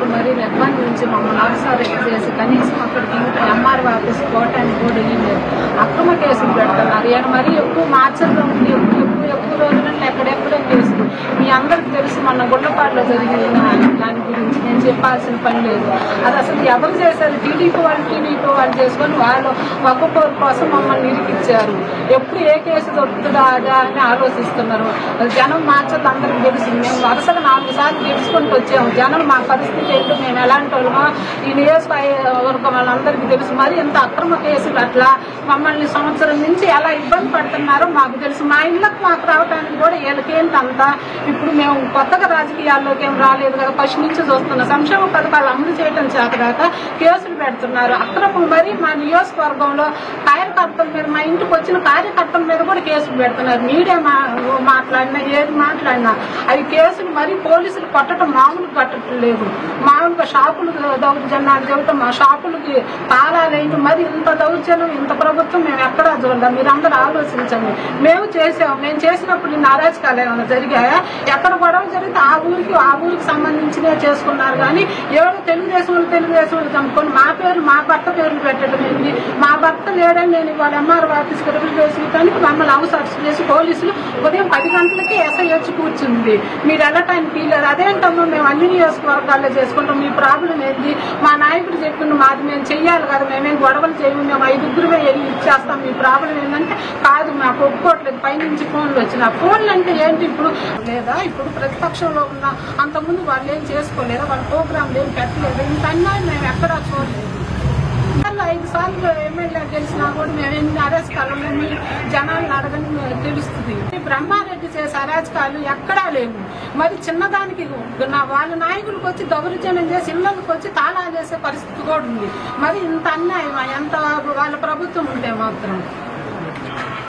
అధికారులు మరి నిర్బంధించి మమ్మల్ని అవసరం చేసి కనీసం అక్కడికి ఎంఆర్ఓ ఆఫీస్ పోవటానికి కూడా వెళ్ళలేదు. అక్రమ కేసులు పెడుతున్నారు. ఈయన మరీ ఎక్కువ మార్చడం ఎక్కువ రోజులంటే ఎక్కడెక్కడో కేసులు. మీ అందరికి తెలుసు మొన్న గుళ్ళపాడులో జరిగిన దాని గురించి నేను చెప్పాల్సిన పని లేదు. అది అసలు ఎవరు చేశారు? టీడీపీ వాళ్ళు చేసుకొని వాళ్ళు ఒక్కొక్కరి కోసం మమ్మల్ని ఇరికిచ్చారు. ఎప్పుడు ఏ కేసు దొరుకుతుందా అదా అని ఆలోచిస్తున్నారు. జనం మార్చదు అందరికి తెలుసు. మేము వరుసగా 4 సార్లు గెలుచుకుంటూ వచ్చాము. జనం మా పరిస్థితి ఏంటో మేము ఎలాంటి వాళ్ళమో ఈ నియోజకవర్గం వాళ్ళందరికీ తెలుసు. మరి ఇంత అక్రమ కేసులు అట్లా మమ్మల్ని సంవత్సరం నుంచి ఎలా ఇబ్బంది పడుతున్నారో మాకు తెలుసు. మా ఇళ్ళకు మాకు రావడానికి కూడా వీళ్ళకేంటంతా ఇప్పుడు మేము కొత్తగా రాజకీయాల్లోకి ఏం రాలేదు కదా, ఫస్ట్ నుంచి చూస్తున్నాం. సంక్షేమ పథకాలు అమలు చేయడం చేతగాక కేసులు పెడుతున్నారు. అక్రమం మరి మా నియోజకవర్గంలో కార్యకర్తల మీద, మా ఇంటికి వచ్చిన కార్యకర్తల మీద కూడా కేసులు పెడుతున్నారు. మీడియా మాట్లాడినా ఏది మాట్లాడినా అవి కేసులు. మరి పోలీసులు కొట్టడం మామూలు కొట్టడం లేదు. మామూలుగా షాపులు దౌర్జన్యాలు చెబుతాం. మా షాపులకి తాళాలు వేయటం. మరి ఇంత దౌర్జన్యం ఇంత ప్రభుత్వం మేము ఎక్కడా చూడలేం. మీరందరూ ఆలోచించండి. మేము చేసినప్పుడు ఇన్ని అరాచకాలు ఏమైనా జరిగాయా? ఎక్కడ గొడవ జరిగితే ఆ ఊరికి సంబంధించినవి చేసుకున్నారు. కానీ ఎవరో తెలుగుదేశం చంపుకొని మా భర్త పేర్లు పెట్టడం ఏంటి? మా భర్త లేడని నేను ఇవాళ ఎంఆర్ఓ ఆఫీస్కి రివ్యూ వేసేటానికి మమ్మల్ని హౌస్ అరెస్ట్ చేసి పోలీసులు ఉదయం 10 గంటలకి ఎస్ఐ వచ్చి కూర్చుంది. మీరు వెళ్ళటానికి వీలేదు. అదేంటమ్మా మేము అన్ని నియోజకవర్గాల్లో చేసుకుంటాం, మీ ప్రాబ్లం ఏంటి? మా నాయకుడు చెప్పిండు మాది మేము చెయ్యాలి కదా, మేమేం గొడవలు చేయము, మేము 5 వెళ్ళి ఇచ్చేస్తాం, మీ ప్రాబ్లం ఏంటంటే కాదు మాకు ఒప్పుకోవట్లేదు. పైనుంచి ఫోన్లు వచ్చిన ఫోన్లు అంటే ఏంటి? ఇప్పుడు లేదా ఇప్పుడు ప్రతిపక్షంలో ఉన్న అంతకుముందు వాళ్ళు ఏం చేసుకోలేదా? వాళ్ళ ప్రోగ్రాంలు ఏం పెట్టలేదు. ఇంత అన్యాయం మేము ఎక్కడా చూడలేదు. 5 సార్లు ఎమ్మెల్యే గెలిచినా కూడా మేము ఎన్ని అరాచకాలు మీ జనాలను అడగని తెలుస్తుంది. బ్రహ్మారెడ్డి చేసే అరాచకాలు ఎక్కడా లేవు. మరి చిన్నదానికి వాళ్ళ నాయకులకు వచ్చి దౌర్జన్యం చేసి ఇళ్లకు వచ్చి తాళాలు వేసే పరిస్థితి కూడా ఉంది. మరి ఇంత అన్యాయం ఎంత వాళ్ళ ప్రభుత్వం ఉంటే మాత్రం